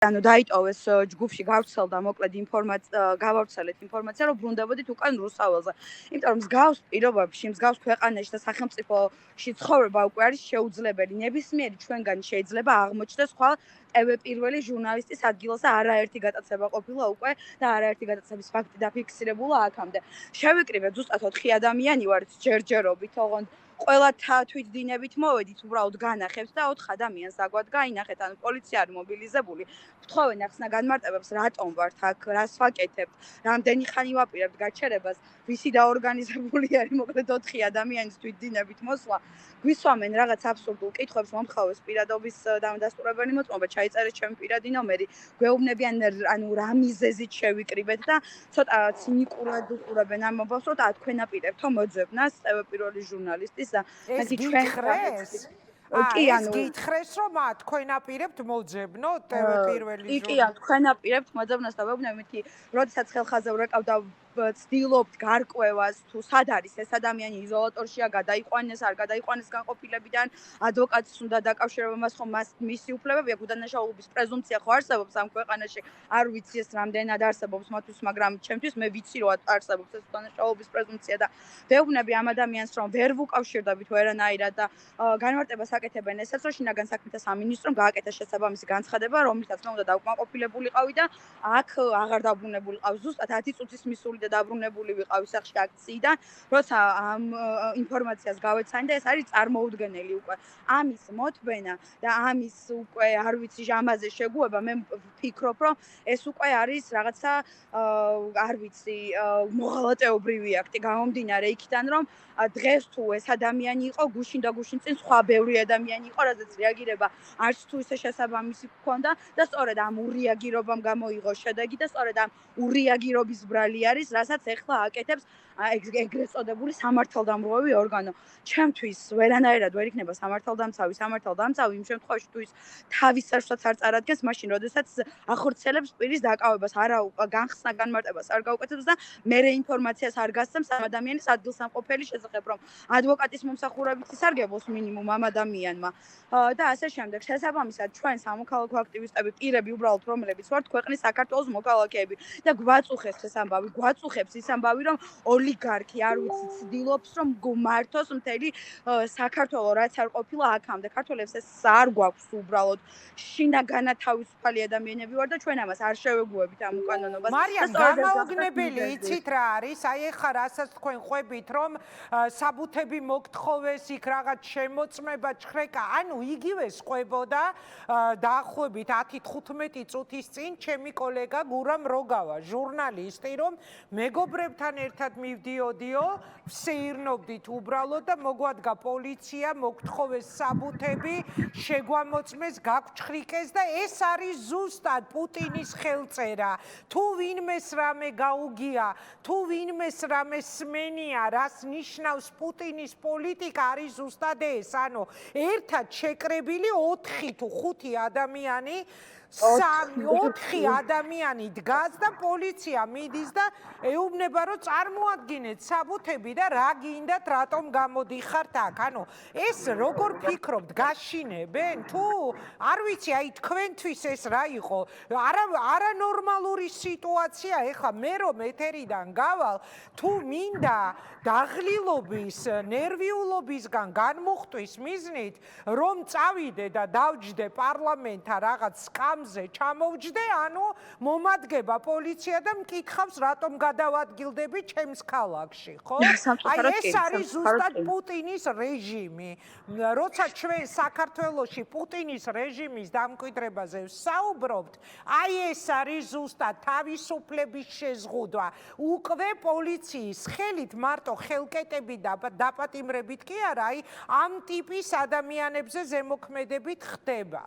ანუ დაიტოვეს ჯგუფში გავრცელდა მოკლედ გავავრცელეთ ინფორმაცია, რომ ბრუნდებოდით უკან რუსაველზე. იმიტომ რომ მსგავს პირობებში, მსგავს ქვეყანაში და სახელმწიფოში ცხოვრება უკვე არის შეუძლებელი. ნებისმიერი ჩვენგანი შეიძლება აღმოჩნდეს ხვალ TV პირველი ჟურნალისტის ადგილას და არაერთი გატაცება ყოფილა უკვე და არაერთი გატაცების ფაქტი დაფიქსირებულა აქამდე. შევიკრიბეთ ზუსტად 4 ადამიანი ვართ ჯერჯერობით, ოღონდ ყველა თვითდინებით მოვედით, უბრალოდ განახებთ და 4 ადამიანს აგვად გაინახეთ, ანუ პოლიცია არის მობილიზებული. ვთხოვენ ახსნა განმარტებებს, რატომ ვართ აქ, რას ვაკეთებთ, რამდენი ხანი ვაპირებთ გაჩერებას, ვისი დაორგანიზებული არის მოკლედ 4 ადამიანის თვითდინებით მოსვლა. გვისვამენ რაღაც აბსურდულ კითხვებს, მომთხოვეს პირადობის დამადასტურებელი მოწმობა, ჩაიწერეთ ჩემი პირადი ნომერი, გვეუბნებიან ანუ რა მიზეზით შევიკრიბეთ და ცოტა ცინიკურად უყურებენ ამ მობავს, რომ თქვენ აპირებთო მოძებნას TV პირველი ჟურნალისტის და მათი ჩვენ კი ანუ გითხრეს რომ თქვენ აპირებთ მოძებნოთ TV პირველი ჟურნალისტის კი ანუ თქვენ აპირებთ მოძებნას და ვეუბნებით, როდესაც ხელხაზე ვრეკავდა ვცდილობთ გარკვევას თუ სად არის ეს ადამიანი იზოლატორშია, გადაიყვანეს, არ გადაიყვანეს განყოფილებიდან, ადვოკატს უნდა დაკავშირება მას ხომ მისი უფლებები აქვს, უდანაშაულობის პრეზუმპცია ხო არსებობს ამ ქვეყანაში, არ ვიცი ეს რამდენად არსებობს მათთვის, მაგრამ ჩემთვის მე ვიცი რომ არსებობს ეს უდანაშაულობის პრეზუმპცია და ვეუბნები ამ ადამიანს რომ ვერ ვუკავშირდებით ვერანაირად და განმარტებას აკეთებენ ესეც რომ შინაგან საქმეთა სამინისტრომ გააკეთა შესაბამისი განცხადება, რომლითაც მე უნდა დაუკმაყოფილებულიყავი და აქ აღარ დაბრუნებულიყავ ზუსტად 10 წუთის მისული და დაბრუნებული ვიყავი სახში აქციიდან, როცა ამ ინფორმაციას გავეცანი და ეს არის წარმოუდგენელი უკვე. ამის მოთბენა და ამის უკვე არ ვიცი ჟამაზე შეგუება, მე ვფიქრობ, რომ ეს უკვე არის რაღაცა არ ვიცი, მოღალატეობრივი აქტი გამომდინარე იქიდან, რომ დღეს თუ ეს ადამიანი იყო, გუშინ და გუშინ წინ სხვა ბევრი ადამიანი იყო, რაზეც რეაგირება არც თუ ისე შესაბამისი გქონდა და სწორედ ამ ურეაგირობამ გამოიღო შედეგი და სწორედ ამ ურეაგირობის ბრალი არის, რასაც ეხლა აკეთებს ეგრეთ წოდებული სამართალდამცავი ორგანო. ჩემთვის ვერანაირად ვერ იქნება სამართალდამცავი იმ შემთხვევაში თუ ის თავის საშუალებას არ წარადგენს, მაშინ როდესაც ახორციელებს პირის დაკავებას, არა განხსნა განმარტებას არ გაუკეთებს და მერე ინფორმაციას არ გასცემს ამ ადამიანის ადგილსამყოფელი შესახებ, რომ ადვოკატის მომსახურებით ისარგებლოს მინიმუმ ამ ადამიანმა და ასე შემდეგ. შესაბამისად, ჩვენ სამოქალაქო აქტივისტები, პირები უბრალოდ რომლებიც ვართ ქვეყნის საქართველოს მოქალაქეები და გვაწუხებს ის ამბავი, რომ ოლიგარქი არ ვიცი ცდილობს რომ გმართოს მთელი საქართველო, რაც არ ყოფილა აქამდე. ქართველებს ეს არ გვაქვს უბრალოდ შინაგანად თავისუფალი ადამიანები ვარ და ჩვენ ამას არ შევეგუებით ამ უკანონობას. მარიამ, გამაოგნებელი იცით რა არის? აი ეხლა რასაც თქვენ ყვებით, რომ საბუთები მოგთხოვეს, იქ რაღაც შემოწმება, ჩხრეკა, ანუ იგივეს ყვებოდა დაახლოებით 10-15 წუთის წინ ჩემი კოლეგა გურამ როგავა, ჟურნალისტი, რომ მეგობრებთან ერთად მივდიოდიო, ვსეირნობდით უბრალოდ და მოგვადგა პოლიცია, მოგთხოვეს საბუთები, შეგვამოწმეს, გაგვჩხრიკეს და ეს არის ზუსტად პუტინის ხელწერა. თუ ვინმეს რამე გაუგია, თუ ვინმეს რამე სმენია, რას ნიშნავს პუტინის პოლიტიკა არის ზუსტად ეს. ანუ ერთად შეკრებილი 4 თუ 5 ადამიანი 4 ადამიანი დგას და პოლიცია მიდის და ეუბნება რომ წარმოადგინეთ საბუთები და რა გინდათ რატომ გამოდიხართ აქ. ანუ ეს როგორ ფიქრობთ გაშინებენ თუ არ ვიცი აი თქვენთვის ეს რა იყო არანორმალური სიტუაცია ეხლა მე რომ ეთერიდან გავალ თუ მინდა დაღლილობის ნერვიულობისგან განმუხტვის მიზნით რომ წავიდე და დავჯდე პარლამენტთან რაღაც სკამზე ჩამოვჯდე, ანუ მომადგება პოლიცია და მკითხავს რატომ გადავადგილდები ჩემს ქალაქში, ხო? აი ეს არის ზუსტად პუტინის რეჟიმი. როცა ჩვენ საქართველოში პუტინის რეჟიმის დამკვიდრებაზე ვსაუბრობთ, აი ეს არის ზუსტად თავისუფლების შეზღუდვა. უკვე პოლიციის ხელით მარტო ხელკეტები და დაპატიმრებით კი არა, აი ამ ტიპის ადამიანებზე ზემოქმედებით ხდება.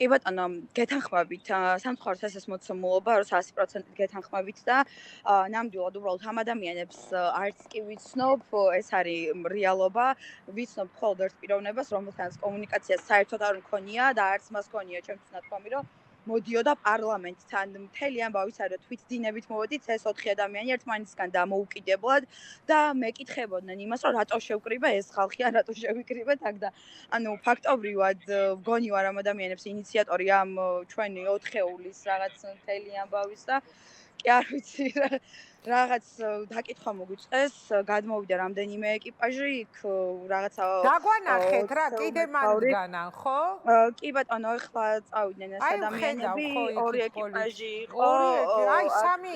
კი ბატონო, გეთანხმებით, სამწუხაროდ ეს მოცემულობა, რომ 100%-ით გეთანხმებით და ნამდვილად უბრალოდ ამ ადამიანებს არც კი ვიცნობ, ეს არის რეალობა, ვიცნობ მხოლოდ ერთ პიროვნებას, რომელთანაც კომუნიკაცია საერთოდ არ მქონია და არც მას მქონია ჩემთვის ნათქვამი, რომ მოდიოდა პარლამენტთან. მთელი ამბავი საერთოდ თვითდინებით მოვედით ეს 4 ადამიანი ერთმანეთისგან დამოუკიდებლად და მეკითხებოდნენ იმას, რომ რატო შევკრიბე ეს ხალხი, ან რატო შევიკრიბეთ აქ და ანუ ფაქტობრივად მგონი ვარ ამ ადამიანებს ინიციატორი ამ ჩვენი 4-ეულის რაღაც მთელი ამბავის და კი არ ვიცი რაღაც დაკითხვა მოგვიწეს, გადმოვიდა რამდენიმე ეკიპაჟი, იქ რაღაცა დაგვანახეთ რა, კიდე მანდგანან, ხო? კი ბატონო, ახლა წავიდნენ ეს ადამიანები, 2 ეკიპაჟი იყო. აი, სამი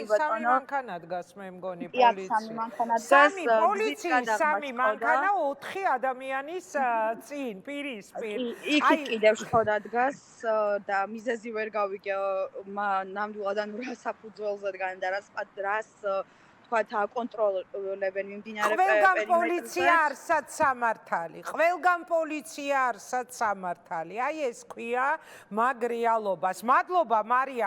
მანქანა დგას, მე მგონი პოლიცია. სამი მანქანა დგას. სამი პოლიციის 3 მანქანა 4 ადამიანის წინ, პირისპირ. იქ კიდევ შხოდა დგას და მიზეზი ვერ გავიგე ნამდვილად ანუ რა საფუძველზე დგან და რას თქვათ აკონტროლებენ მიმდინარე ყველგან პოლიცია არსად სამართალი. ყველგან პოლიცია არსად სამართალი. აი ეს ქვია მაგ რეალობას. მადლობა მარია.